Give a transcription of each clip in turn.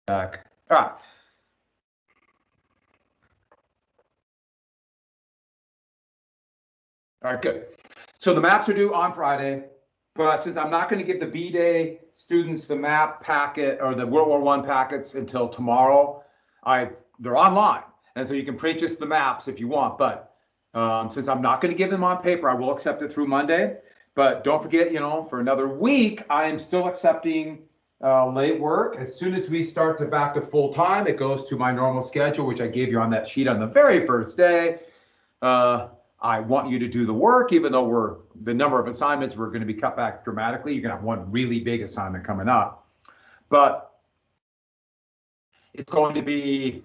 back. All right. All right, good. So the maps are due on Friday, but since I'm not going to give the B-Day students the map packet or the World War I packets until tomorrow, they're online, and so you can print just the maps if you want. But since I'm not going to give them on paper, I will accept it through Monday. But don't forget, for another week, I am still accepting late work. As soon as we start to back to full time, it goes to my normal schedule, which I gave you on that sheet on the very first day. I want you to do the work, even though the number of assignments we're going to be cut back dramatically. You're going to have one really big assignment coming up, but it's going to be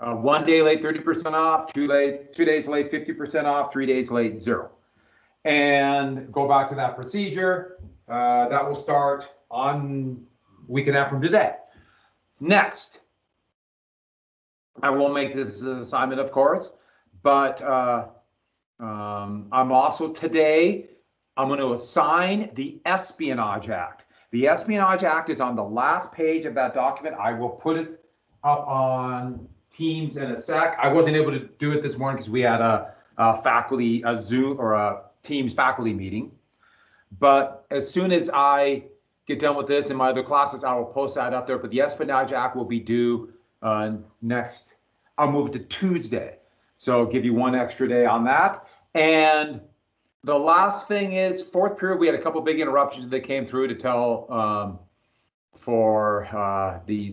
1 day late, 30% off, 2 days late, 50% off, 3 days late, 0. And go back to that procedure. That will start on week and a half from today. Next, I won't make this assignment, of course, but I'm also today, I'm going to assign the Espionage Act. The Espionage Act is on the last page of that document. I will put it up on Teams in a sec. I wasn't able to do it this morning because we had a Zoom or a Teams faculty meeting. But as soon as I get done with this in my other classes, I will post that up there. But the Espionage Act will be due next. I'll move it to Tuesday. So I'll give you one extra day on that. And the last thing is, fourth period, we had a couple big interruptions that came through to tell for the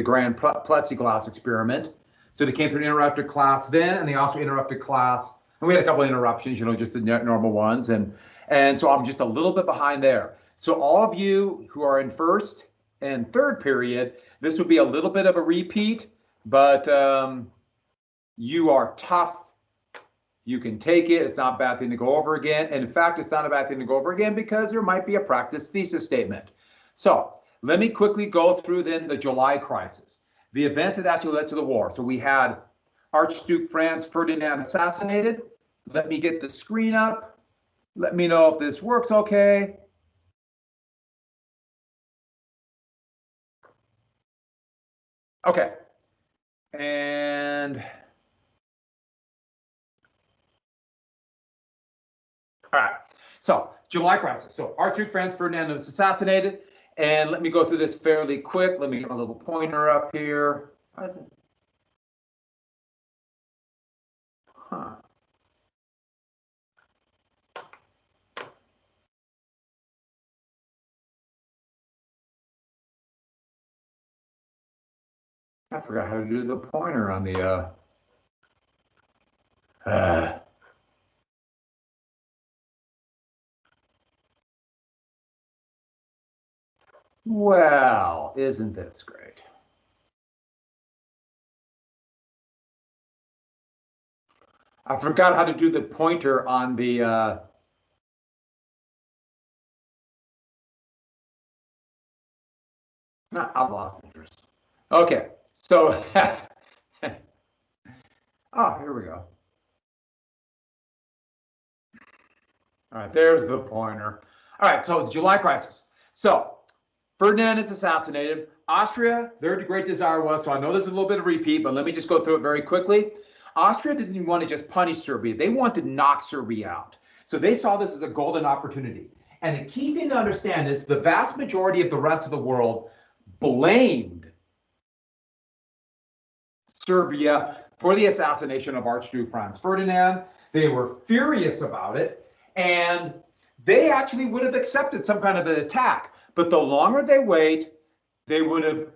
grand plexiglass experiment. So they came through an interrupted class then, and they also interrupted class. And we had a couple of interruptions, just the normal ones. And so I'm just a little bit behind there. So all of you who are in first and third period, this would be a little bit of a repeat, but you are tough. You can take it. It's not a bad thing to go over again. And in fact, it's not a bad thing to go over again because there might be a practice thesis statement. So let me quickly go through then the July crisis, the events that actually led to the war. So we had Archduke Franz Ferdinand assassinated. Let me get the screen up. Let me know if this works okay. Okay. And all right. So July crisis. So Archduke Franz Ferdinand was assassinated. And let me go through this fairly quick. Let me get my little pointer up here. Huh. I forgot how to do the pointer on the well, isn't this great? I forgot how to do the pointer on the I've lost interest. Okay, so oh, here we go. All right, there's the pointer. All right, so the July crisis. So Ferdinand is assassinated. Austria, their great desire was, so I know this is a little bit of repeat, but let me just go through it very quickly. Austria didn't want to just punish Serbia. They wanted to knock Serbia out. So they saw this as a golden opportunity. And the key thing to understand is the vast majority of the rest of the world blamed Serbia for the assassination of Archduke Franz Ferdinand. They were furious about it, and they actually would have accepted some kind of an attack. But the longer they wait, they would have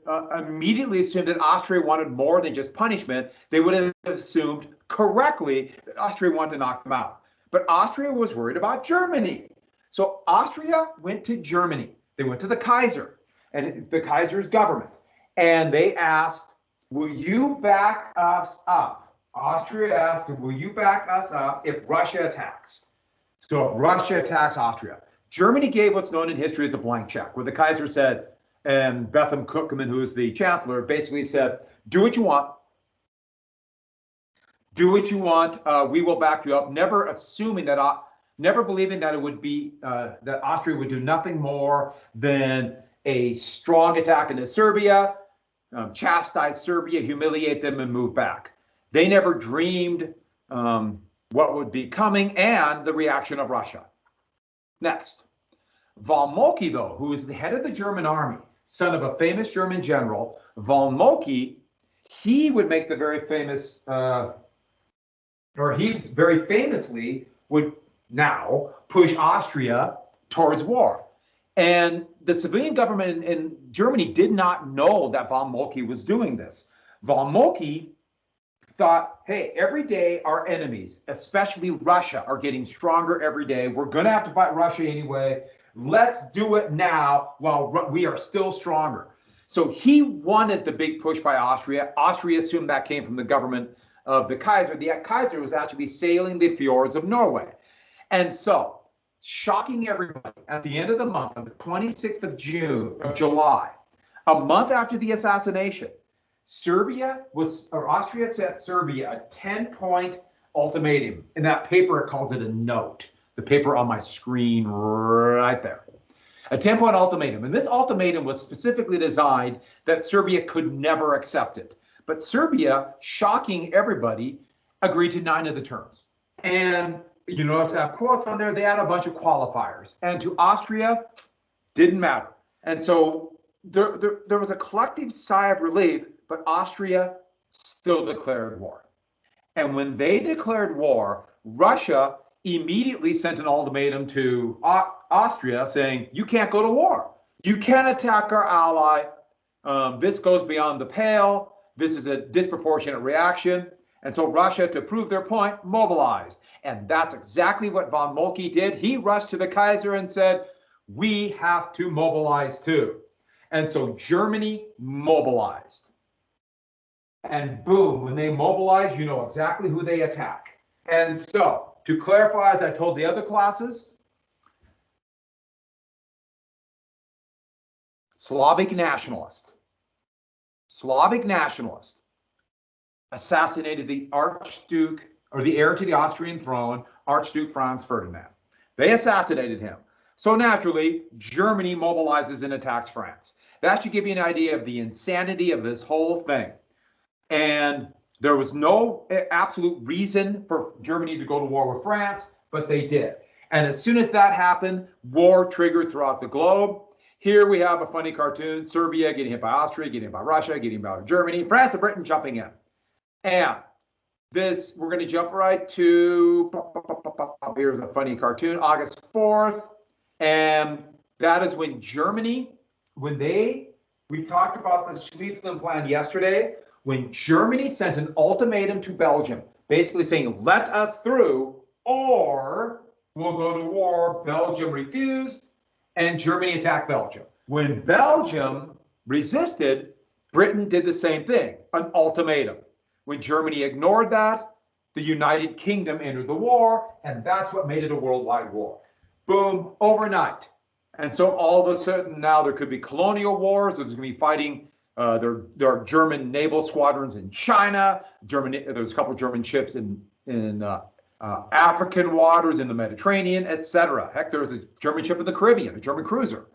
immediately assumed that Austria wanted more than just punishment. They would have assumed correctly that Austria wanted to knock them out. But Austria was worried about Germany. So Austria went to Germany. They went to the Kaiser and the Kaiser's government. And they asked, will you back us up? Austria asked, will you back us up if Russia attacks? So if Russia attacks Austria. Germany gave what's known in history as a blank check, where the Kaiser said, and Bethlen Cookman, who is the chancellor, basically said, do what you want. Do what you want. We will back you up. Never assuming that, never believing that it would be, that Austria would do nothing more than a strong attack into Serbia, chastise Serbia, humiliate them, and move back. They never dreamed what would be coming and the reaction of Russia. Next, von Moltke, though, who is the head of the German army, son of a famous German general, von Moltke, he would make the very famous, or he very famously would now push Austria towards war. And the civilian government in Germany did not know that von Moltke was doing this. Von Moltke thought, hey, every day our enemies, especially Russia, are getting stronger every day. We're going to have to fight Russia anyway. Let's do it now while we are still stronger. So he wanted the big push by Austria. Austria assumed that came from the government of the Kaiser. The Kaiser was actually sailing the fjords of Norway. And so, shocking everybody, at the end of the month, on the 26th of July, a month after the assassination, Austria sent Serbia a 10-point ultimatum. In that paper, it calls it a note. The paper on my screen right there. A 10-point ultimatum. And this ultimatum was specifically designed that Serbia could never accept it. But Serbia, shocking everybody, agreed to 9 of the terms. And you notice I have quotes on there. They had a bunch of qualifiers. And to Austria, didn't matter. And so there was a collective sigh of relief, but Austria still declared war. And when they declared war, Russia immediately sent an ultimatum to Austria saying, you can't go to war. You can't attack our ally. This goes beyond the pale. This is a disproportionate reaction. And so Russia, to prove their point, mobilized. And that's exactly what von Moltke did. He rushed to the Kaiser and said, we have to mobilize too. And so Germany mobilized. And boom, when they mobilize, you know exactly who they attack. And so, to clarify, as I told the other classes, Slavic nationalist assassinated the Archduke, or the heir to the Austrian throne, Archduke Franz Ferdinand. They assassinated him. So naturally, Germany mobilizes and attacks France. That should give you an idea of the insanity of this whole thing. And there was no absolute reason for Germany to go to war with France, but they did. And as soon as that happened, war triggered throughout the globe. Here we have a funny cartoon, Serbia getting hit by Austria, getting hit by Russia, getting hit by Germany, France and Britain jumping in. And this, we're going to jump right to, here's a funny cartoon, August 4th. And that is when Germany, we talked about the Schlieffen Plan yesterday, when Germany sent an ultimatum to Belgium, basically saying, let us through, or we'll go to war. Belgium refused, and Germany attacked Belgium. When Belgium resisted, Britain did the same thing, an ultimatum. When Germany ignored that, the United Kingdom entered the war, and that's what made it a worldwide war. Boom, overnight. And so all of a sudden now there could be colonial wars, there's going to be fighting. There are German naval squadrons in China. There's a couple of German ships in African waters, in the Mediterranean, etc. Heck, there was a German ship in the Caribbean, a German cruiser.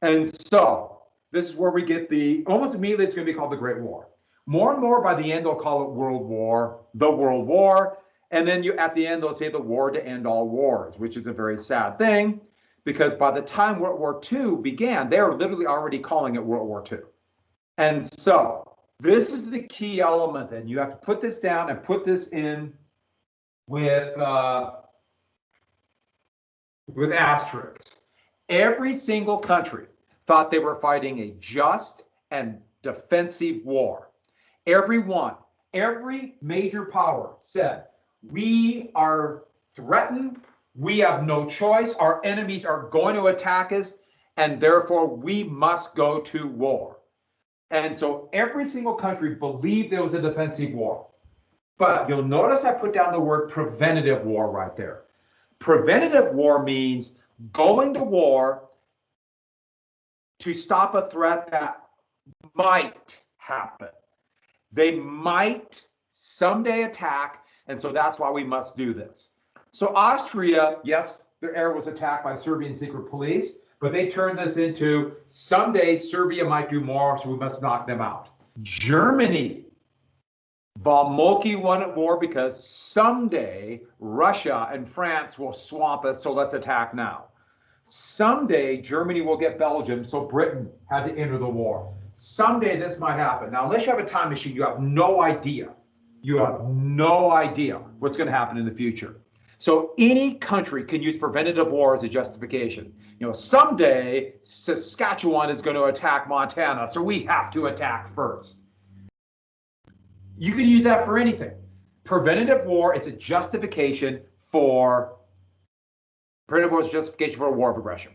And so this is where we get almost immediately it's going to be called the Great War. More and more by the end, they'll call it World War, the World War. And then at the end, they'll say the war to end all wars, which is a very sad thing, because by the time World War II began, they were literally already calling it World War II. And so this is the key element, and you have to put this down and put this in with asterisks. Every single country thought they were fighting a just and defensive war. Every major power said, we are threatened, we have no choice, our enemies are going to attack us, and therefore we must go to war. And so every single country believed there was a defensive war. But you'll notice I put down the word preventative war right there. Preventative war means going to war to stop a threat that might happen. They might someday attack, and so that's why we must do this. So Austria, yes, their air was attacked by Serbian secret police, But they turned this into someday Serbia might do more, so we must knock them out. Germany, von Moltke won at war because someday Russia and France will swamp us, so let's attack now. Someday Germany will get Belgium, so Britain had to enter the war. Someday this might happen. Now, unless you have a time machine, you have no idea. You have no idea what's going to happen in the future. So any country can use preventative war as a justification. You know, someday Saskatchewan is going to attack Montana, so we have to attack first. You can use that for anything. Preventative war, it's a justification for preventative war is a justification for a war of aggression.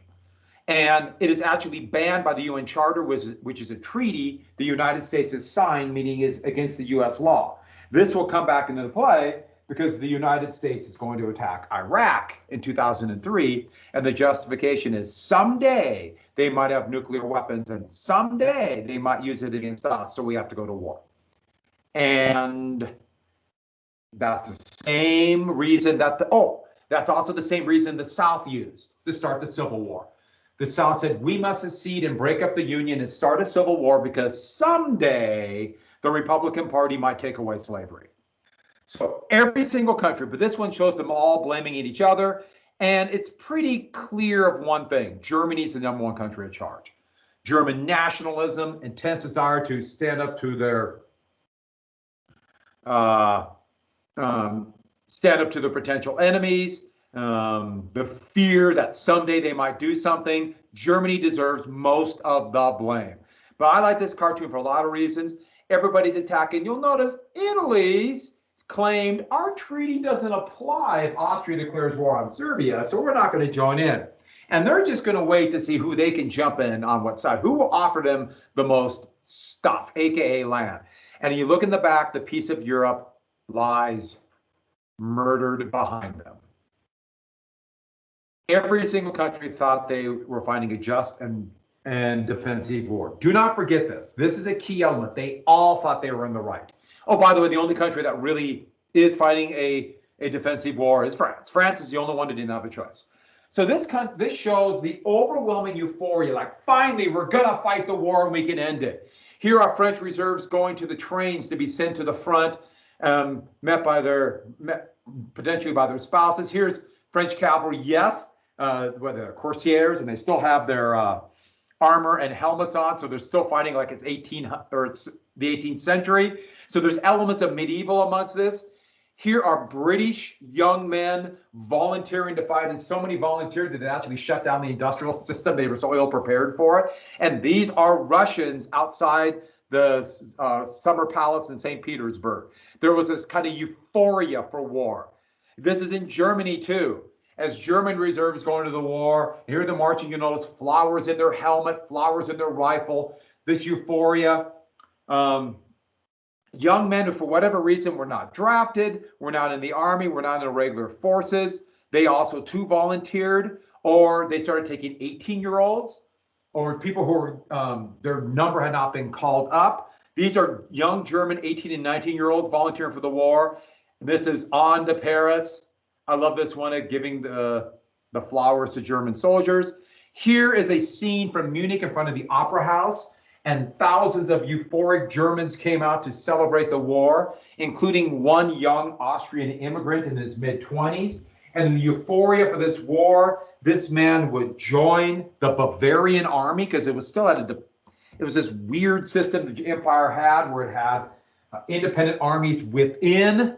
And it is actually banned by the UN Charter, which is a treaty the United States has signed, meaning is against the US law. This will come back into play because the United States is going to attack Iraq in 2003, and the justification is someday they might have nuclear weapons and someday they might use it against us, so we have to go to war. And that's the same reason that that's also the same reason the South used to start the Civil War. The South said, we must secede and break up the Union and start a civil war because someday the Republican Party might take away slavery. So every single country, but this one shows them all blaming each other. And it's pretty clear of one thing. Germany's the #1 country in charge. German nationalism, intense desire to stand up to their potential enemies, the fear that someday they might do something. Germany deserves most of the blame. But I like this cartoon for a lot of reasons. Everybody's attacking. You'll notice Italy's claimed our treaty doesn't apply if Austria declares war on Serbia, so we're not going to join in. And they're just going to wait to see who they can jump in on what side, who will offer them the most stuff, aka land. And you look in the back, the piece of Europe lies murdered behind them. Every single country thought they were fighting a just and defensive war. Do not forget this. This is a key element. They all thought they were in the right. Oh, by the way, the only country that really is fighting a defensive war is France. France is the only one that didn't have a choice. So this shows the overwhelming euphoria, like finally we're gonna fight the war and we can end it. Here are French reserves going to the trains to be sent to the front, potentially by their spouses. Here's French cavalry, yes, they're corsairs, and they still have their armor and helmets on, so they're still fighting like it's the 18th century. So there's elements of medieval amongst this. Here are British young men volunteering to fight, and so many volunteered that they actually shut down the industrial system. They were so ill prepared for it. And these are Russians outside the Summer Palace in St. Petersburg. There was this kind of euphoria for war. This is in Germany too. As German reserves go into the war, here they're marching, you notice flowers in their helmet, flowers in their rifle, this euphoria. Young men who, for whatever reason, were not drafted, were not in the army, were not in the regular forces. They also too volunteered, or they started taking 18-year-olds, or people who were, their number had not been called up. These are young German 18 and 19-year-olds volunteering for the war. This is on to Paris. I love this one of giving the flowers to German soldiers. Here is a scene from Munich in front of the Opera House, and thousands of euphoric Germans came out to celebrate the war, including one young Austrian immigrant in his mid-20s. And in the euphoria for this war, this man would join the Bavarian army, because it was still it was this weird system the empire had where it had independent armies within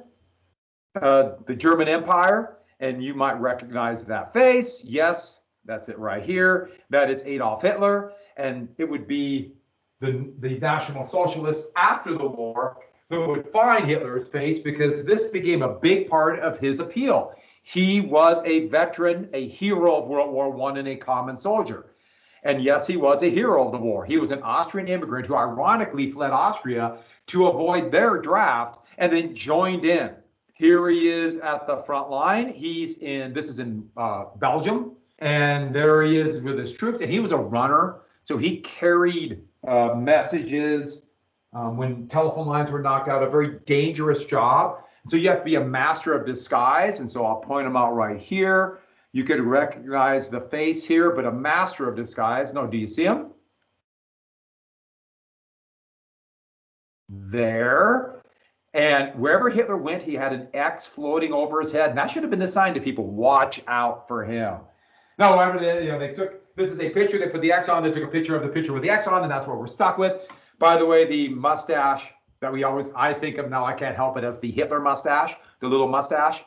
the German Empire, and you might recognize that face. Yes, that's it right here. That is Adolf Hitler, and it would be the National Socialists after the war who would find Hitler's face, because this became a big part of his appeal. He was a veteran, a hero of World War I, and a common soldier. And yes, he was a hero of the war. He was an Austrian immigrant who ironically fled Austria to avoid their draft and then joined in. Here he is at the front line. This is in Belgium, and there he is with his troops, and he was a runner. So he carried messages when telephone lines were knocked out, a very dangerous job. So you have to be a master of disguise. And so I'll point them out right here. You could recognize the face here, but a master of disguise. No, do you see him? There. And wherever Hitler went, he had an X floating over his head. And that should have been a sign to people, watch out for him. Now, however, they took, this is a picture, they put the X on, they took a picture of the picture with the X on, and that's what we're stuck with. By the way, the mustache that I think of now, I can't help it, as the Hitler mustache, the little mustache.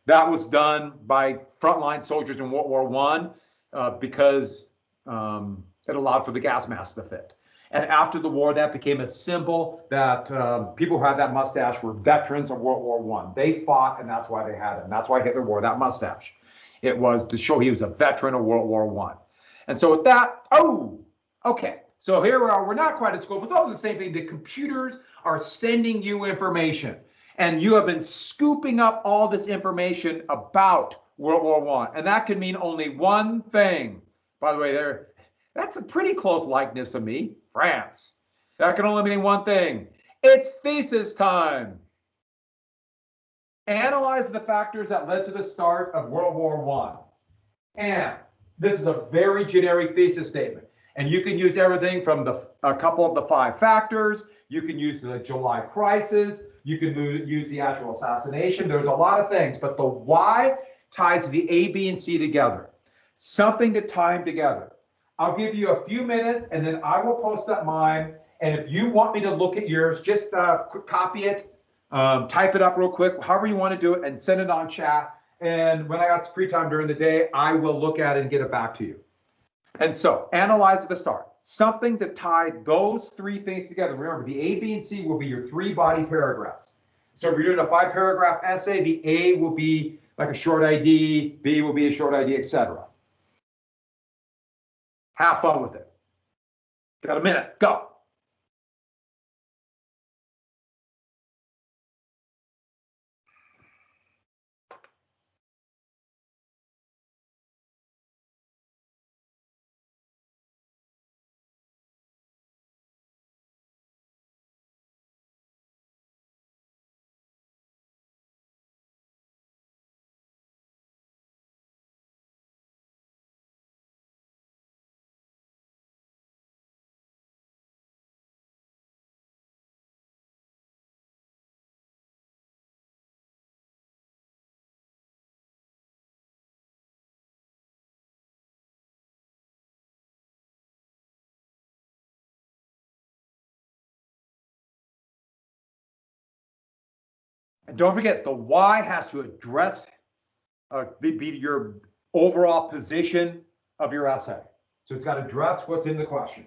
That was done by frontline soldiers in World War I because it allowed for the gas mask to fit. And after the war, that became a symbol that people who had that mustache were veterans of World War I. They fought, and that's why they had it. And that's why Hitler wore that mustache. It was to show he was a veteran of World War I. And so with that, okay. So here we are. We're not quite at school, but it's all the same thing. The computers are sending you information. And you have been scooping up all this information about World War I. And that could mean only one thing. By the way, that's a pretty close likeness of me, France. That can only mean one thing. It's thesis time. Analyze the factors that led to the start of World War I. And this is a very generic thesis statement. And you can use everything from a couple of the 5 factors. You can use the July crisis. You can use the actual assassination. There's a lot of things, but the why ties the A, B, and C together. Something to tie them together. I'll give you a few minutes, and then I will post up mine. And if you want me to look at yours, just copy it, type it up real quick, however you want to do it, and send it on chat. And when I got some free time during the day, I will look at it and get it back to you. And so, analyze at the start. Something to tie those 3 things together. Remember, the A, B, and C will be your 3 body paragraphs. So if you're doing a 5-paragraph essay, the A will be like a short ID, B will be a short ID, etc. Have fun with it. Got a minute, go. And don't forget, the why has to address, be your overall position of your essay. So it's got to address what's in the question.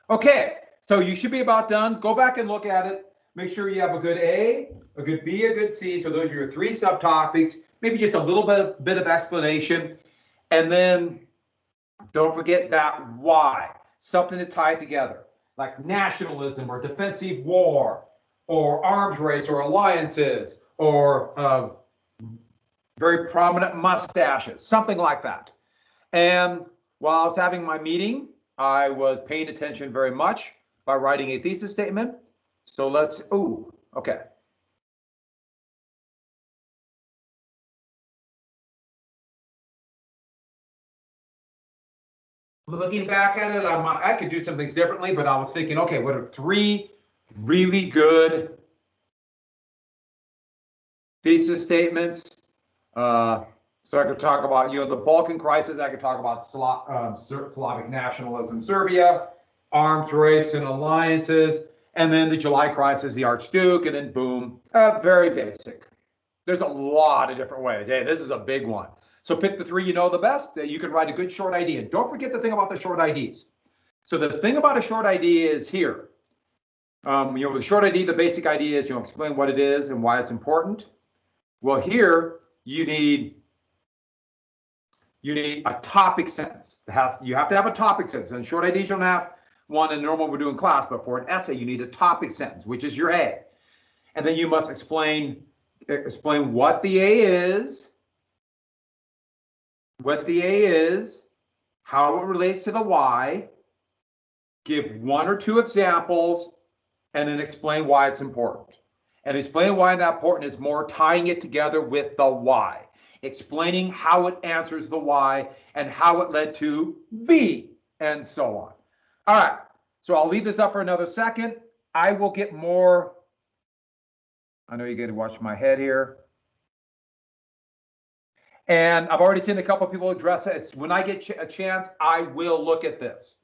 Okay, so you should be about done. Go back and look at it. Make sure you have a good A, a good B, a good C. So those are your 3 subtopics. Maybe just a little bit of explanation. And then don't forget that why. Something to tie it together, like nationalism or defensive war or arms race or alliances or very prominent mustaches, something like that. And while I was having my meeting, I was paying attention very much by writing a thesis statement. So let's, okay. Looking back at it, I could do some things differently, but I was thinking, okay, what are 3 really good thesis statements? So I could talk about, the Balkan crisis. I could talk about Slavic nationalism, Serbia, arms race and alliances, and then the July crisis, the Archduke, and then boom, very basic. There's a lot of different ways. Hey, this is a big one. So pick the three you know the best. You can write a good short ID. And don't forget the thing about the short IDs. So the thing about a short ID is here. The short ID, the basic idea is, explain what it is and why it's important. Well, here you need a topic sentence. You have to have a topic sentence. And short IDs, you don't have one in normal we do in class, but for an essay, you need a topic sentence, which is your A. And then you must explain what the A is, how it relates to the why, give one or two examples, and then explain why it's important. And explain why that's important is more tying it together with the why, explaining how it answers the why and how it led to B, and so on. All right, so I'll leave this up for another second. I will get more. I know you're going to watch my head here. And I've already seen a couple of people address it. When I get a chance, I will look at this.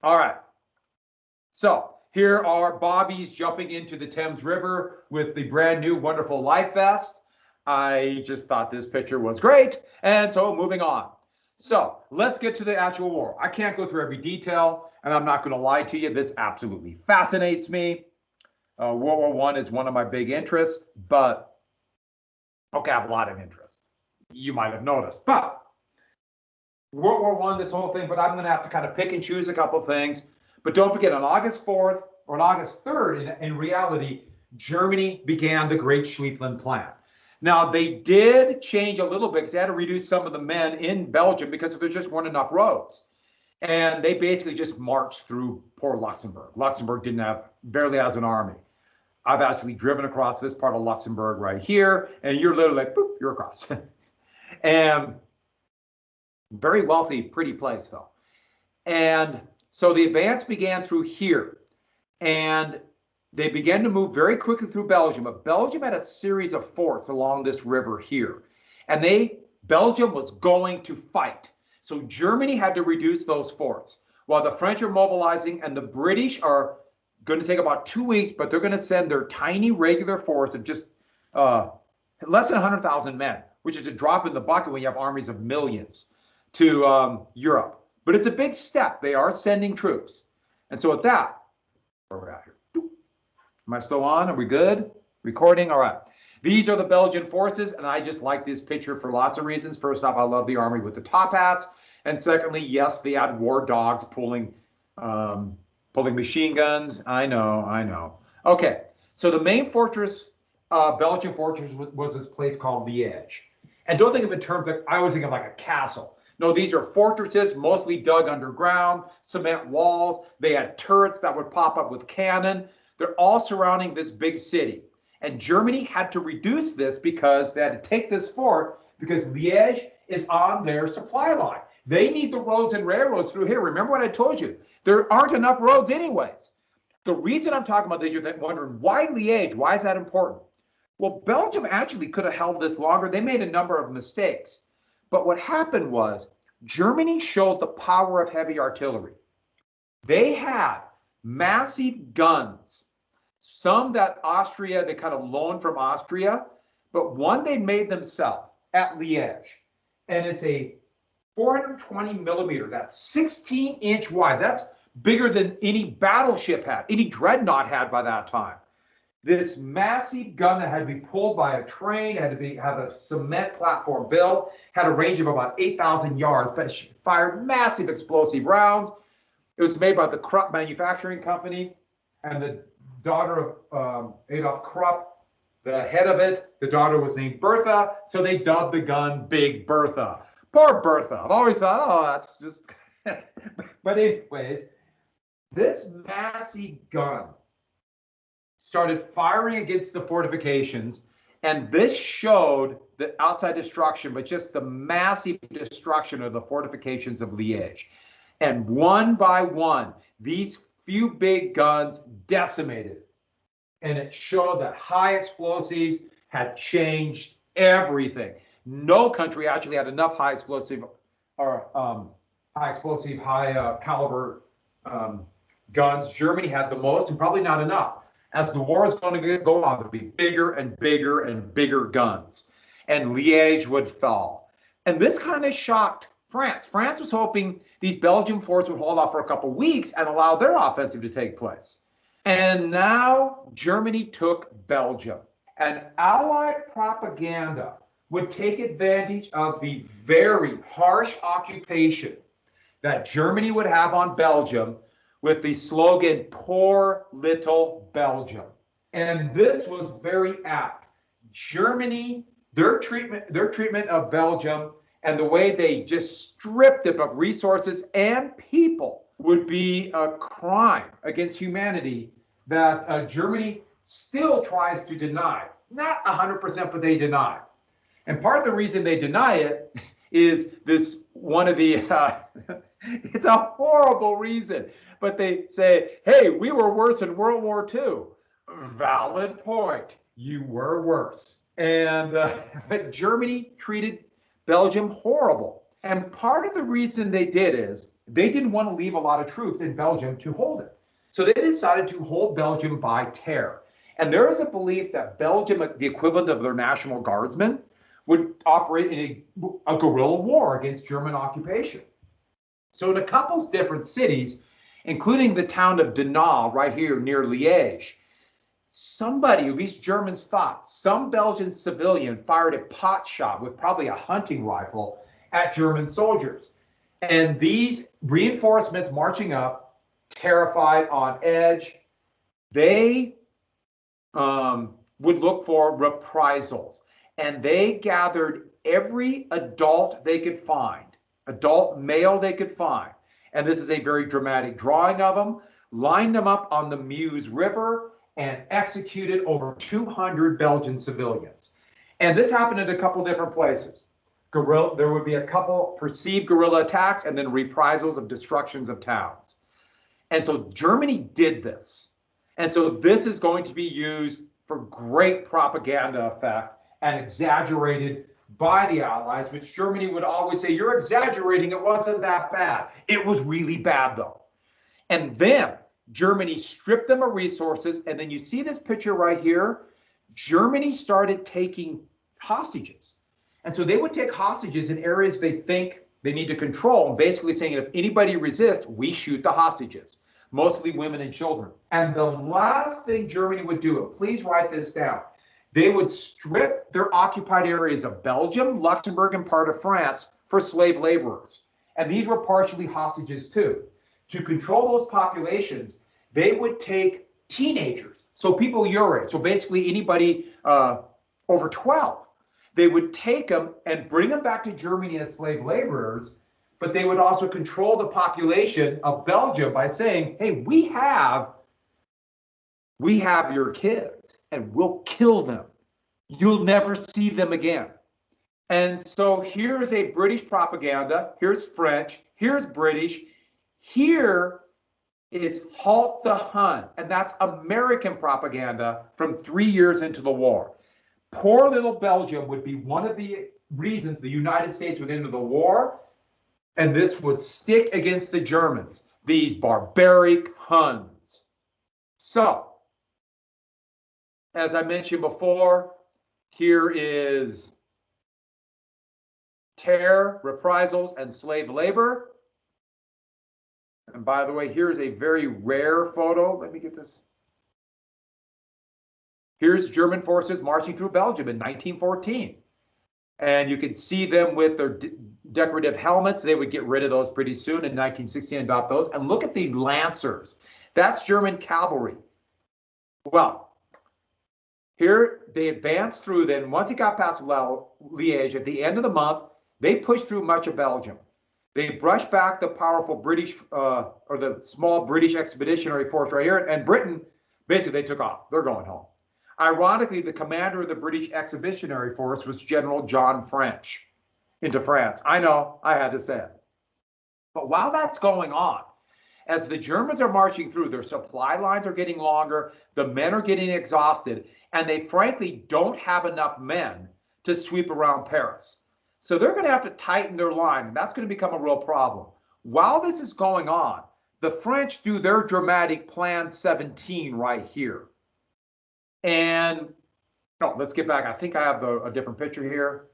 All right. So here are Bobbies jumping into the Thames River with the brand new wonderful life vest. I just thought this picture was great. And so moving on. So let's get to the actual war. I can't go through every detail, and I'm not going to lie to you. This absolutely fascinates me. World War I is one of my big interests, but okay, I have a lot of interest. You might have noticed, but World War I, this whole thing, but I'm going to have to kind of pick and choose a couple things. But don't forget, on August 4th or on August 3rd, in reality, Germany began the Great Schlieffen Plan. Now, they did change a little bit because they had to reduce some of the men in Belgium because there just weren't enough roads. And they basically just marched through poor Luxembourg. Luxembourg barely has an army. I've actually driven across this part of Luxembourg right here, and you're literally like, boop, you're across. And very wealthy, pretty place, though. And so the advance began through here, and they began to move very quickly through Belgium. But Belgium had a series of forts along this river here, and Belgium was going to fight. So Germany had to reduce those forts, while the French are mobilizing, and the British are going to take about 2 weeks, but they're going to send their tiny regular force of just less than 100,000 men, which is a drop in the bucket when you have armies of millions, to Europe. But it's a big step. They are sending troops. And so with that, where we're at here. Am I still on? Are we good? Recording? All right. These are the Belgian forces, and I just like this picture for lots of reasons. First off, I love the army with the top hats. And secondly, yes, they had war dogs pulling machine guns. I know. Okay, so the main fortress, Belgian fortress, was this place called Liège. And don't think of it in terms like, I was thinking like a castle. No, these are fortresses, mostly dug underground, cement walls. They had turrets that would pop up with cannon. They're all surrounding this big city. And Germany had to reduce this because they had to take this fort because Liège is on their supply line. They need the roads and railroads through here. Remember what I told you? There aren't enough roads anyways. The reason I'm talking about this, you're wondering, why Liège? Why is that important? Well, Belgium actually could have held this longer. They made a number of mistakes. But what happened was Germany showed the power of heavy artillery. They had massive guns, some that they kind of loaned from Austria, but one they made themselves at Liège. And it's a 420 millimeter, that's 16-inch wide. That's bigger than any battleship had, any dreadnought had by that time. This massive gun that had to be pulled by a train, had to have a cement platform built, had a range of about 8,000 yards, but it fired massive explosive rounds. It was made by the Krupp Manufacturing Company, and the daughter of Adolf Krupp, the head of it, the daughter was named Bertha, so they dubbed the gun Big Bertha. Poor Bertha. I've always thought, oh, that's just... But anyways, this massive gun started firing against the fortifications, and this showed the outside destruction, but just the massive destruction of the fortifications of Liège. And one by one, these few big guns decimated. And it showed that high explosives had changed everything. No country actually had enough high explosive or high caliber guns. Germany had the most, and probably not enough. As the war is going to go on, there'll be bigger and bigger and bigger guns, and Liège would fall. And this kind of shocked France. France was hoping these Belgian forces would hold off for a couple of weeks and allow their offensive to take place. And now Germany took Belgium. And Allied propaganda would take advantage of the very harsh occupation that Germany would have on Belgium with the slogan, "Poor little Belgium." And this was very apt. Germany, their treatment of Belgium and the way they just stripped it of resources and people would be a crime against humanity that Germany still tries to deny. Not 100%, but they deny. And part of the reason they deny it is this one of the, it's a horrible reason, but they say, hey, we were worse in World War II. Valid point. You were worse. And but Germany treated Belgium horrible. And part of the reason they did is they didn't want to leave a lot of troops in Belgium to hold it. So they decided to hold Belgium by terror. And there is a belief that Belgium, the equivalent of their National Guardsmen, would operate in a guerrilla war against German occupation. So in a couple different cities, including the town of Dinant right here near Liège, somebody, at least Germans thought, some Belgian civilian fired a pot shot with probably a hunting rifle at German soldiers. And these reinforcements marching up, terrified, on edge, they would look for reprisals. And they gathered every adult they could find, adult male they could find. And this is a very dramatic drawing of them, lined them up on the Meuse River, and executed over 200 Belgian civilians. And this happened in a couple different places. There would be a couple perceived guerrilla attacks and then reprisals of destructions of towns. And so Germany did this. And so this is going to be used for great propaganda effect and exaggerated by the Allies, which Germany would always say, you're exaggerating, it wasn't that bad. It was really bad though. And then Germany stripped them of resources, and then you see this picture right here. Germany started taking hostages. And so they would take hostages in areas they think they need to control, and basically saying, if anybody resists, we shoot the hostages, mostly women and children. And the last thing Germany would do, and please write this down, they would strip their occupied areas of Belgium, Luxembourg, and part of France for slave laborers. And these were partially hostages too. To control those populations, they would take teenagers, so people your age, so basically anybody over 12. They would take them and bring them back to Germany as slave laborers, but they would also control the population of Belgium by saying, hey, we have your kids and we'll kill them. You'll never see them again. And so here's a British propaganda, here's French, here's British, here is halt the Hun, and that's American propaganda from 3 years into the war. Poor little Belgium would be one of the reasons the United States would enter the war, and this would stick against the Germans, these barbaric Huns. So, as I mentioned before, here is terror, reprisals, and slave labor. And by the way, here's a very rare photo. Let me get this. Here's German forces marching through Belgium in 1914. And you can see them with their decorative helmets. They would get rid of those pretty soon in 1916 and adopt those. And look at the Lancers. That's German cavalry. Well, here they advanced through. Then once it got past Liège, at the end of the month, they pushed through much of Belgium. They brushed back the powerful British, or the small British expeditionary force right here, and Britain, basically they took off. They're going home. Ironically, the commander of the British expeditionary force was General John French into France. I know, I had to say it. But while that's going on, as the Germans are marching through, their supply lines are getting longer, the men are getting exhausted, and they frankly don't have enough men to sweep around Paris. So they're going to have to tighten their line, and that's going to become a real problem. While this is going on, the French do their dramatic Plan 17 right here. And no, let's get back. I think I have a different picture here.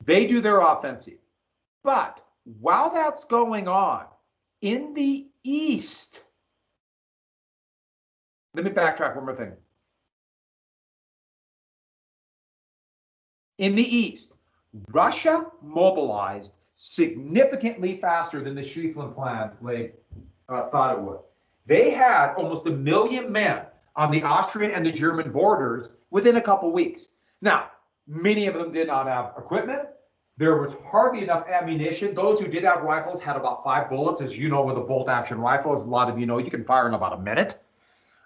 They do their offensive. But while that's going on, in the east, let me backtrack one more thing. In the east, Russia mobilized significantly faster than the Schlieffen Plan thought it would. They had almost 1 million men on the Austrian and the German borders within a couple weeks. Now, many of them did not have equipment. There was hardly enough ammunition. Those who did have rifles had about 5 bullets. As you know, with a bolt-action rifle, as a lot of you know, you can fire in about a minute.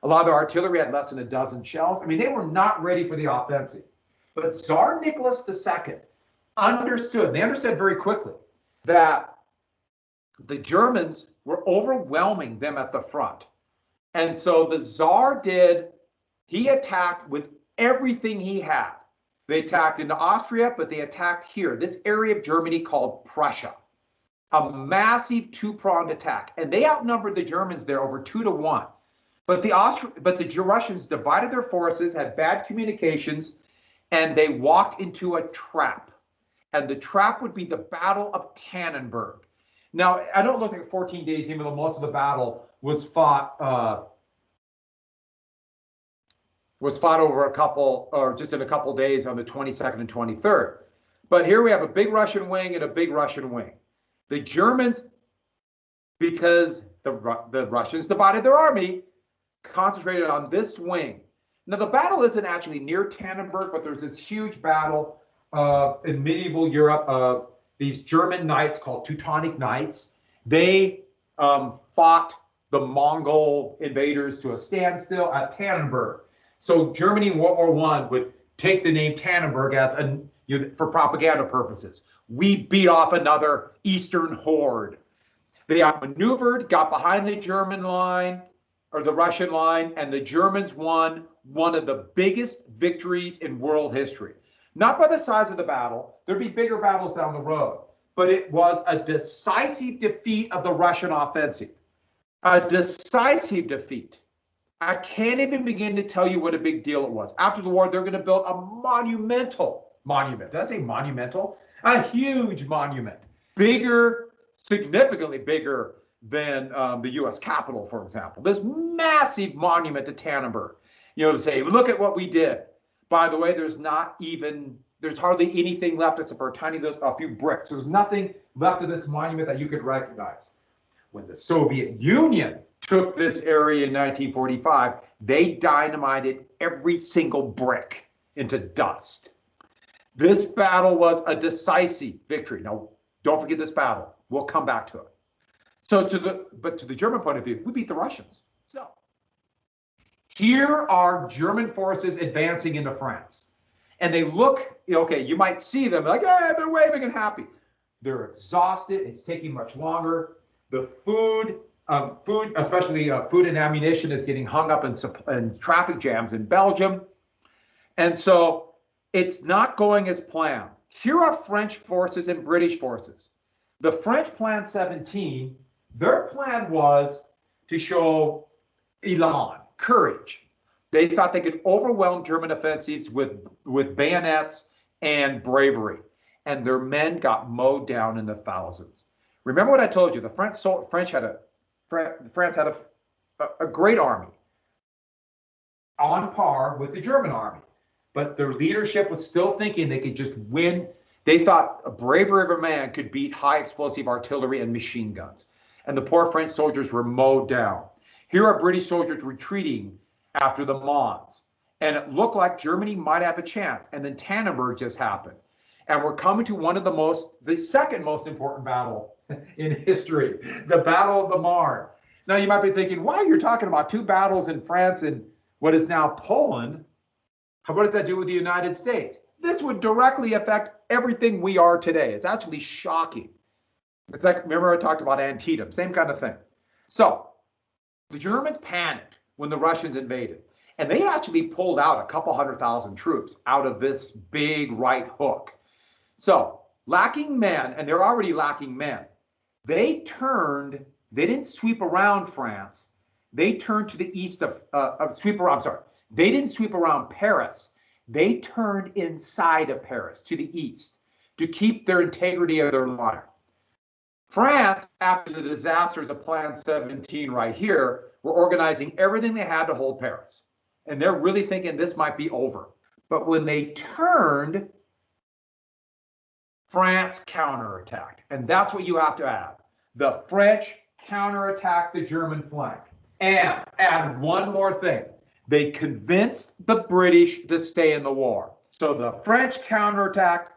A lot of the artillery had less than a dozen shells. I mean, they were not ready for the offensive. But Tsar Nicholas II understood, they understood very quickly, that the Germans were overwhelming them at the front. And so the Tsar he attacked with everything he had. They attacked into Austria, but they attacked here, this area of Germany called Prussia. A massive two-pronged attack. And they outnumbered the Germans there over 2-1. But the Russians divided their forces, had bad communications, and they walked into a trap. And the trap would be the Battle of Tannenberg. Now, I don't look like 14 days, even though most of the battle was fought over a couple, or just in a couple days on the 22nd and 23rd. But here we have a big Russian wing and a big Russian wing. The Germans, because the Russians divided their army, concentrated on this wing. Now, the battle isn't actually near Tannenberg, but there's this huge battle in medieval Europe of these German knights called Teutonic Knights. They fought the Mongol invaders to a standstill at Tannenberg. So Germany in World War I would take the name Tannenberg as for propaganda purposes. We beat off another Eastern horde. They outmaneuvered, got behind the German line, or the Russian line, and the Germans won one of the biggest victories in world history. Not by the size of the battle, there'd be bigger battles down the road, but it was a decisive defeat of the Russian offensive. A decisive defeat. I can't even begin to tell you what a big deal it was. After the war, they're going to build a monumental monument. Did I say monumental? A huge monument. Bigger, significantly bigger than the U.S. Capitol, for example. This massive monument to Tannenberg. You know, to say, look at what we did. By the way, there's hardly anything left except for a few bricks. There's nothing left of this monument that you could recognize. When the Soviet Union took this area in 1945, they dynamited every single brick into dust. This battle was a decisive victory. Now, don't forget this battle. We'll come back to it. So to the German point of view, we beat the Russians. So here are German forces advancing into France. And they look, okay, you might see them like, hey, they're waving and happy. They're exhausted. It's taking much longer. The food, especially food and ammunition, is getting hung up in traffic jams in Belgium. And so it's not going as planned. Here are French forces and British forces. The French Plan 17, their plan was to show elan, courage. They thought they could overwhelm German offensives with bayonets and bravery. And their men got mowed down in the thousands. Remember what I told you, France had a great army on par with the German army. But their leadership was still thinking they could just win. They thought a bravery of a man could beat high explosive artillery and machine guns. And the poor French soldiers were mowed down. Here are British soldiers retreating after the Mons. And it looked like Germany might have a chance. And then Tannenberg just happened. And we're coming to the second most important battle in history, the Battle of the Marne. Now you might be thinking, why you're talking about two battles in France and what is now Poland? What does that do with the United States? This would directly affect everything we are today. It's actually shocking. It's like, remember I talked about Antietam, same kind of thing. So the Germans panicked when the Russians invaded. And they actually pulled out a couple 100,000 troops out of this big right hook. So lacking men, and they're already lacking men, they didn't sweep around France. They turned to the east they didn't sweep around Paris. They turned inside of Paris to the east to keep their integrity of their line. France, after the disasters of Plan 17 right here, were organizing everything they had to hold Paris. And they're really thinking this might be over. But when they turned, France counterattacked. And that's what you have to add. The French counterattacked the German flank. And add one more thing. They convinced the British to stay in the war. So the French counterattacked,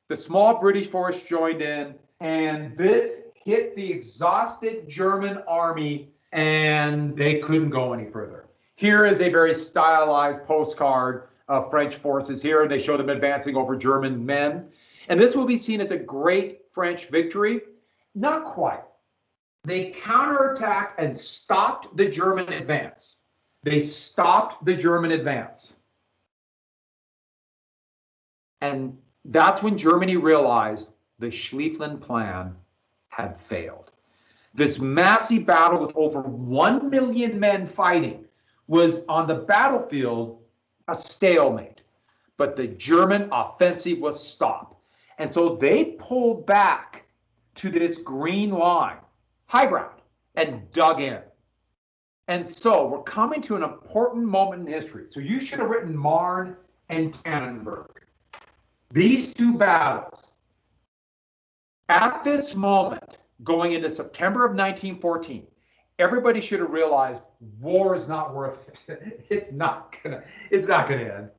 the small British force joined in, and this hit the exhausted German army, and they couldn't go any further. Here is a very stylized postcard of French forces here. They show them advancing over German men. And this will be seen as a great French victory. Not quite. They counterattacked and stopped the German advance. They stopped the German advance. And that's when Germany realized the Schlieffen Plan had failed. This massive battle with over 1 million men fighting was on the battlefield a stalemate, but the German offensive was stopped. And so they pulled back to this green line, high ground, and dug in. And so we're coming to an important moment in history. So you should have written Marne and Tannenberg. These two battles, at this moment, going into September of 1914, everybody should have realized war is not worth it. It's not gonna end.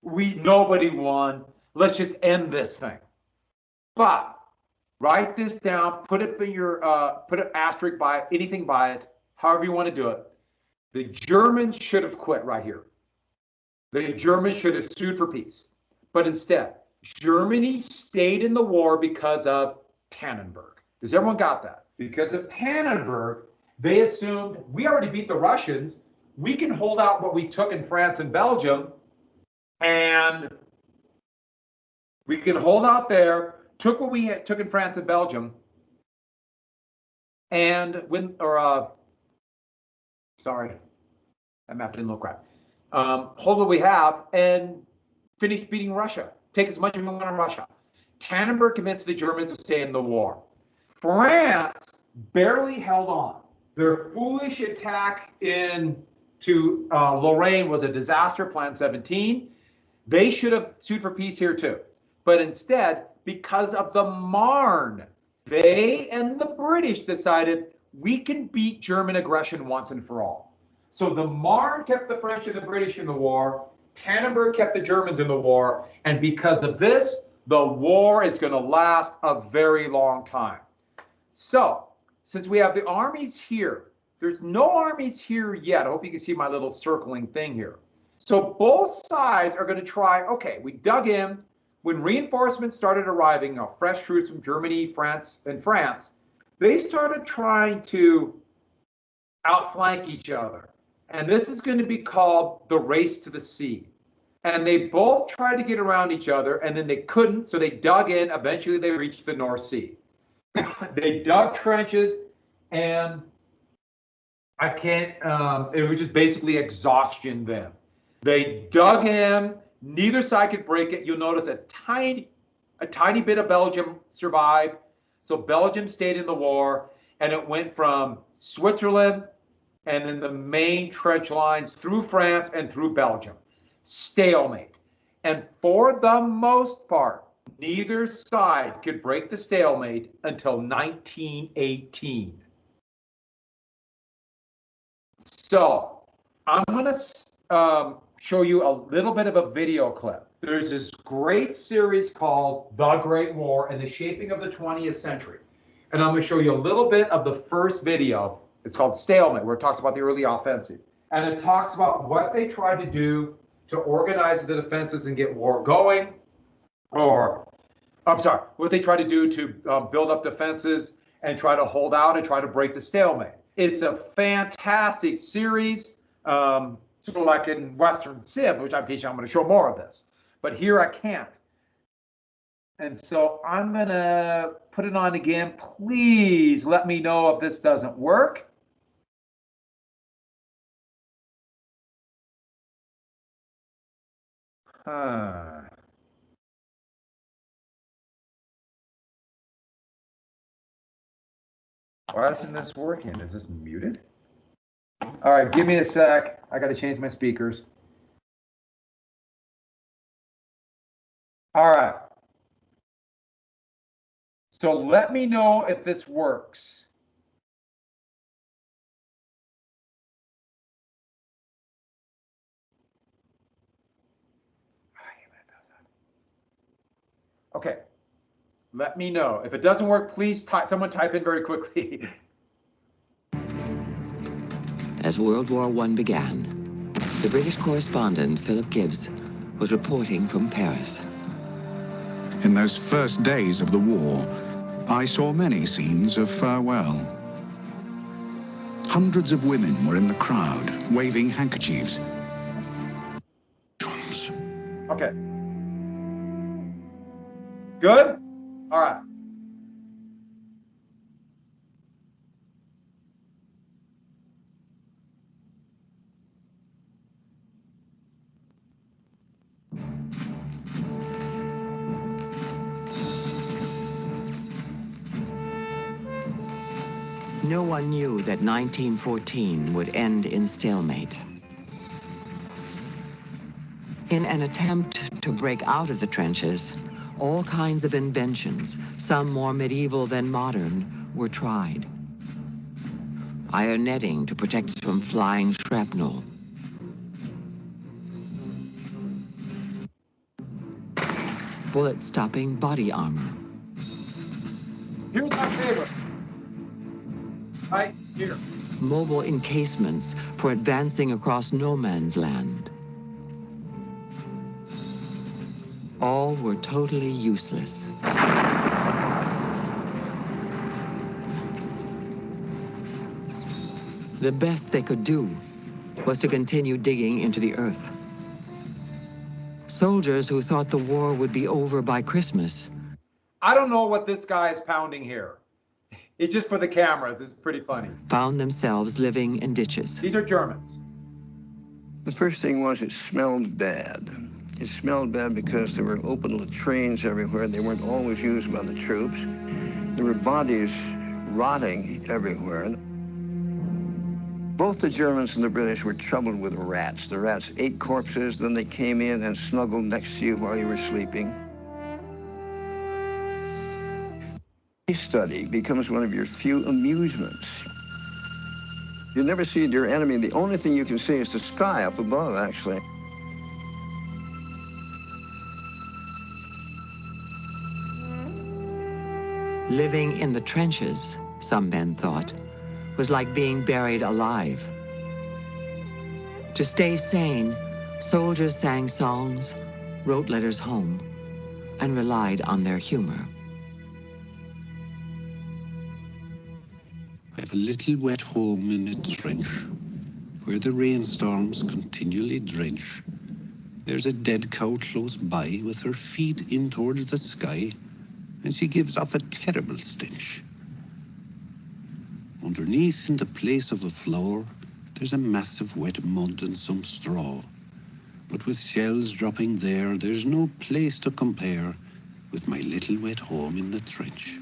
Nobody won. Let's just end this thing. But write this down, put it in your put an asterisk by it, anything by it, however you want to do it. The Germans should have quit right here. The Germans should have sued for peace. But instead, Germany stayed in the war because of Tannenberg. Does everyone got that? Because of Tannenberg, they assumed we already beat the Russians. We can hold out what we took in France and Belgium, and we can hold out there, took what we took in France and Belgium, and that map didn't look right. Hold what we have and finish beating Russia. Take as much as we want in Russia. Tannenberg convinced the Germans to stay in the war. France barely held on. Their foolish attack into Lorraine was a disaster, Plan 17. They should have sued for peace here too. But instead, because of the Marne, they and the British decided we can beat German aggression once and for all. So the Marne kept the French and the British in the war. Tannenberg kept the Germans in the war. And because of this, the war is going to last a very long time. So, since we have the armies here, there's no armies here yet. I hope you can see my little circling thing here. So both sides are going to try, okay, we dug in. When reinforcements started arriving, fresh troops from Germany, France, they started trying to outflank each other. And this is going to be called the race to the sea. And they both tried to get around each other, and then they couldn't, so they dug in. Eventually, they reached the North Sea. They dug trenches, and it was just basically exhaustion then. They dug in. Neither side could break it. You'll notice a tiny bit of Belgium survived. So Belgium stayed in the war, and it went from Switzerland and then the main trench lines through France and through Belgium. Stalemate. And for the most part, neither side could break the stalemate until 1918. So I'm going to show you a little bit of a video clip. There's this great series called The Great War and the Shaping of the 20th Century. And I'm going to show you a little bit of the first video. It's called Stalemate, where it talks about the early offensive. And it talks about what they tried to do to organize the defenses and get war going. What they tried to do to build up defenses and try to hold out and try to break the stalemate. It's a fantastic series. So like in Western Civ, which I'm teaching, I'm going to show more of this. But here I can't. And so I'm going to put it on again. Please let me know if this doesn't work. Why isn't this working? Is this muted? All right, give me a sec. I got to change my speakers. All right. So let me know if this works. Okay. Let me know. If it doesn't work, please someone type in very quickly. As World War I began, the British correspondent Philip Gibbs was reporting from Paris. In those first days of the war, I saw many scenes of farewell. Hundreds of women were in the crowd, waving handkerchiefs. Okay. Good? All right. No one knew that 1914 would end in stalemate. In an attempt to break out of the trenches, all kinds of inventions, some more medieval than modern, were tried. Iron netting to protect from flying shrapnel. Bullet-stopping body armor. Here's my favorite. Right here. Mobile encasements for advancing across no man's land. All were totally useless. The best they could do was to continue digging into the earth. Soldiers who thought the war would be over by Christmas. I don't know what this guy is pounding here. It's just for the cameras. It's pretty funny. Found themselves living in ditches. These are Germans. The first thing was it smelled bad. It smelled bad because there were open latrines everywhere. They weren't always used by the troops. There were bodies rotting everywhere. Both the Germans and the British were troubled with rats. The rats ate corpses, then they came in and snuggled next to you while you were sleeping. Case study becomes one of your few amusements. You never see your enemy. The only thing you can see is the sky up above, actually. Living in the trenches, some men thought, was like being buried alive. To stay sane, soldiers sang songs, wrote letters home, and relied on their humor. I've a little wet home in a trench, where the rainstorms continually drench. There's a dead cow close by, with her feet in towards the sky, and she gives off a terrible stench. Underneath, in the place of a floor, there's a mass of wet mud and some straw. But with shells dropping there, there's no place to compare with my little wet home in the trench.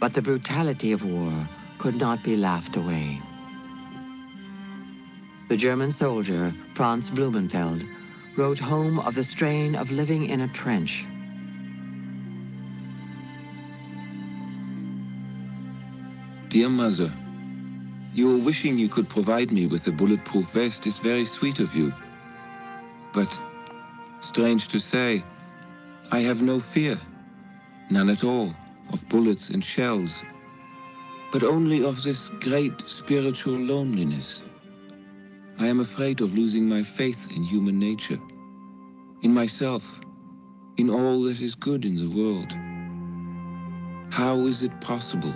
But the brutality of war could not be laughed away. The German soldier, Franz Blumenfeld, wrote home of the strain of living in a trench. Dear Mother, your wishing you could provide me with a bulletproof vest is very sweet of you. But, strange to say, I have no fear, none at all, of bullets and shells, but only of this great spiritual loneliness. I am afraid of losing my faith in human nature, in myself, in all that is good in the world. How is it possible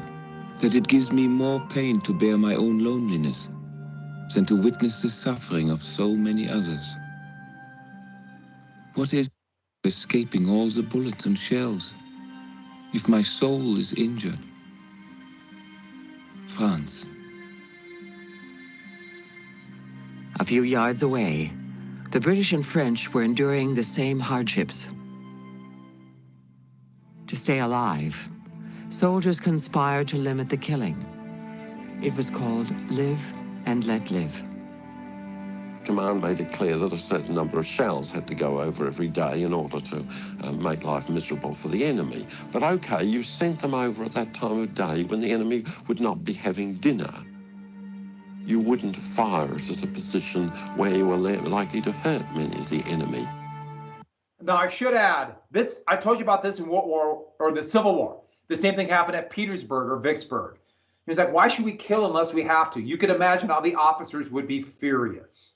that it gives me more pain to bear my own loneliness than to witness the suffering of so many others. What is escaping all the bullets and shells if my soul is injured? France. A few yards away, the British and French were enduring the same hardships. To stay alive, soldiers conspired to limit the killing. It was called Live and Let Live. Command made it clear that a certain number of shells had to go over every day in order to make life miserable for the enemy. But okay, you sent them over at that time of day when the enemy would not be having dinner. You wouldn't fire it at a position where you were likely to hurt many of the enemy. Now, I should add, this, I told you about this in World War, or the Civil War. The same thing happened at Petersburg or Vicksburg. He was like, why should we kill unless we have to? You could imagine how the officers would be furious.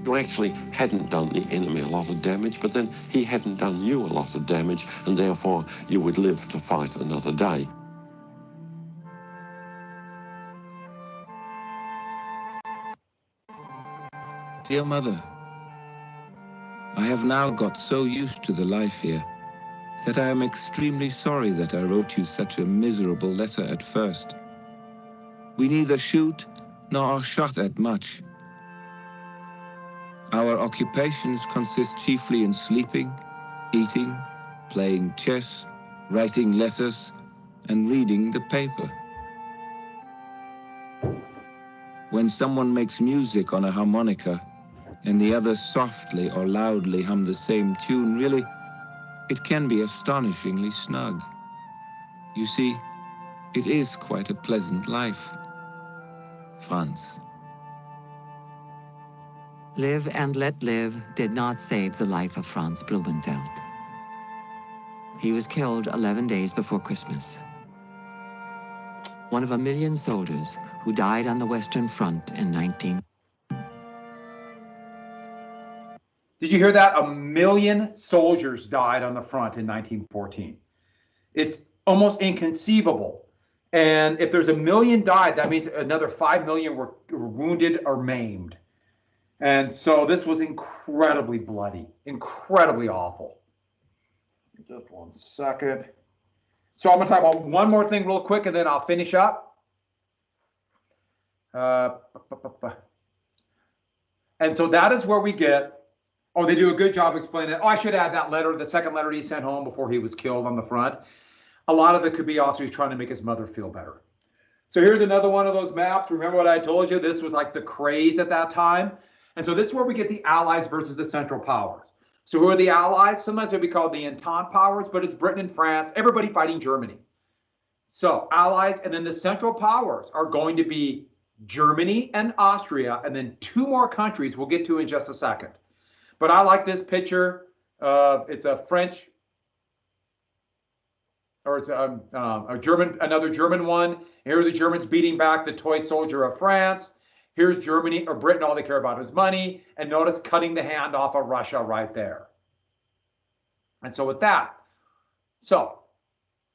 You actually hadn't done the enemy a lot of damage, but then he hadn't done you a lot of damage, and therefore you would live to fight another day. Dear Mother, I have now got so used to the life here that I am extremely sorry that I wrote you such a miserable letter at first. We neither shoot nor are shot at much. Our occupations consist chiefly in sleeping, eating, playing chess, writing letters, and reading the paper. When someone makes music on a harmonica, and the others softly or loudly hum the same tune, really, it can be astonishingly snug. You see, it is quite a pleasant life. France. Live and Let Live did not save the life of Franz Blumenfeld. He was killed 11 days before Christmas. One of a million soldiers who died on the Western Front in 19... Did you hear that? 1 million soldiers died on the front in 1914. It's almost inconceivable. And if there's 1 million died, that means another 5 million were wounded or maimed. And so this was incredibly bloody, incredibly awful. Just 1 second. So I'm going to talk about one more thing real quick, and then I'll finish up. And so that is where we get, oh, they do a good job explaining it. Oh, I should add that letter, the second letter he sent home before he was killed on the front. A lot of it could be also he's trying to make his mother feel better. So here's another one of those maps. Remember what I told you? This was like the craze at that time. And so this is where we get the Allies versus the Central Powers. So who are the Allies? Sometimes they'll be called the Entente Powers, but it's Britain and France, everybody fighting Germany. So Allies, and then the Central Powers are going to be Germany and Austria, and then 2 more countries we'll get to in just a second. But I like this picture. It's a French, or it's a German, another German one. Here are the Germans beating back the toy soldier of France. Here's Germany or Britain, all they care about is money. And notice cutting the hand off of Russia right there. And so with that, so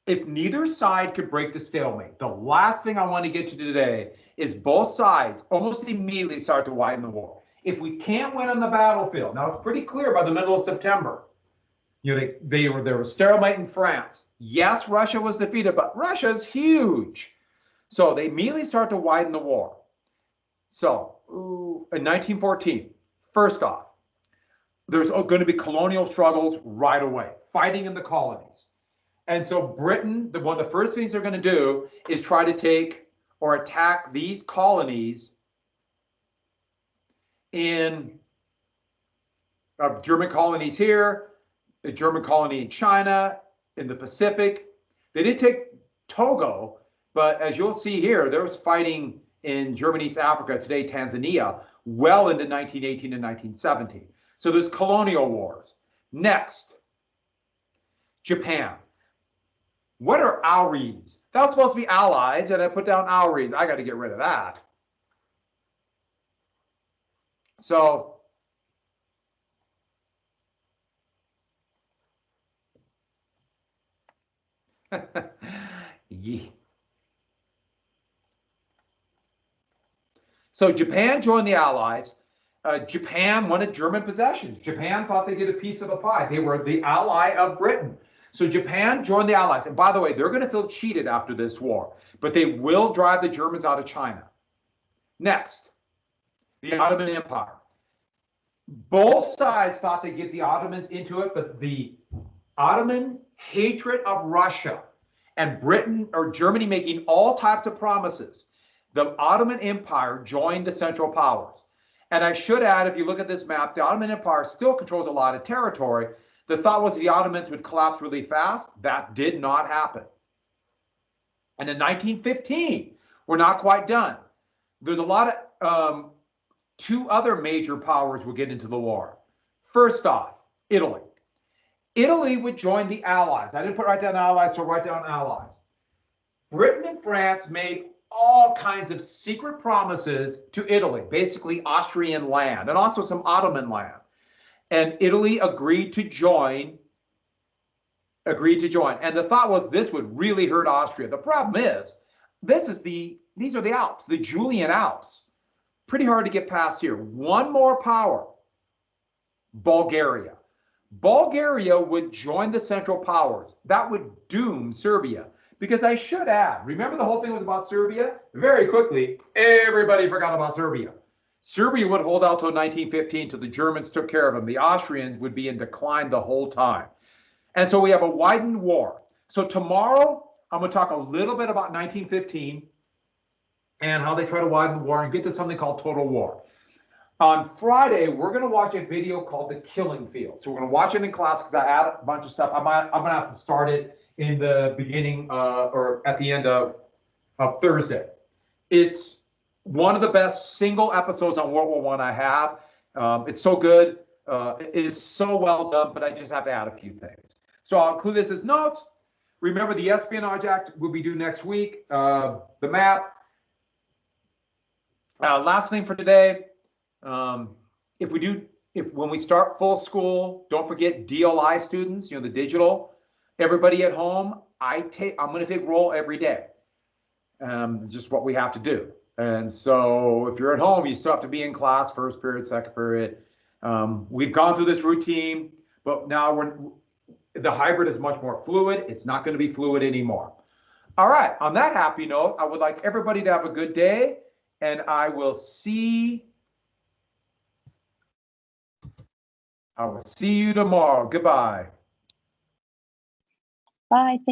if neither side could break the stalemate, the last thing I want to get to today is both sides almost immediately start to widen the war. If we can't win on the battlefield, now it's pretty clear by the middle of September, you know, there was stalemate in France. Yes, Russia was defeated, but Russia's huge. So they immediately start to widen the war. So in 1914, first off, there's going to be colonial struggles right away, fighting in the colonies. And so Britain, one of the first things they're going to do is try to take or attack these colonies in German colonies here, a German colony in China, in the Pacific. They did take Togo, but as you'll see here, there was fighting in Germany, East Africa, today Tanzania, well into 1918 and 1917. So there's colonial wars. Next, Japan. What are Aoris? That's supposed to be allies, and I put down Aoris. I got to get rid of that. So Yeah. So Japan joined the Allies. Japan wanted German possessions. Japan thought they get a piece of the pie. They were the ally of Britain. So Japan joined the Allies. And by the way, they're going to feel cheated after this war, but they will drive the Germans out of China. Next, the Ottoman Empire. Both sides thought they'd get the Ottomans into it, but the Ottoman hatred of Russia and Britain or Germany making all types of promises, the Ottoman Empire joined the Central Powers. And I should add, if you look at this map, the Ottoman Empire still controls a lot of territory. The thought was the Ottomans would collapse really fast. That did not happen. And in 1915, we're not quite done. There's a lot of two other major powers will get into the war. First off, Italy. Italy would join the Allies. I didn't write down Allies, so write down Allies. Britain and France made all kinds of secret promises to Italy, basically Austrian land and also some Ottoman land. And Italy agreed to join. And the thought was this would really hurt Austria. The problem is, these are the Alps, the Julian Alps. Pretty hard to get past here. One more power, Bulgaria. Bulgaria would join the Central Powers. That would doom Serbia. Because I should add, remember the whole thing was about Serbia? Very quickly, everybody forgot about Serbia. Serbia would hold out till 1915 till the Germans took care of them. The Austrians would be in decline the whole time. And so we have a widened war. So tomorrow, I'm going to talk a little bit about 1915 and how they try to widen the war and get to something called total war. On Friday, we're going to watch a video called The Killing Field. So we're going to watch it in class because I add a bunch of stuff. I'm going to have to start it in the beginning or at the end of Thursday. It's one of the best single episodes on World War I have. It's so good. It is so well done, but I just have to add a few things. So I'll include this as notes. Remember, the Espionage Act will be due next week. The map. Last thing for today. When we start full school, don't forget DLI students, the digital. Everybody at home, I'm going to take roll every day. It's just what we have to do. And so if you're at home, you still have to be in class, first period, second period. We've gone through this routine, but now the hybrid is much more fluid. It's not going to be fluid anymore. All right. On that happy note, I would like everybody to have a good day, and I will see you tomorrow. Goodbye. Bye.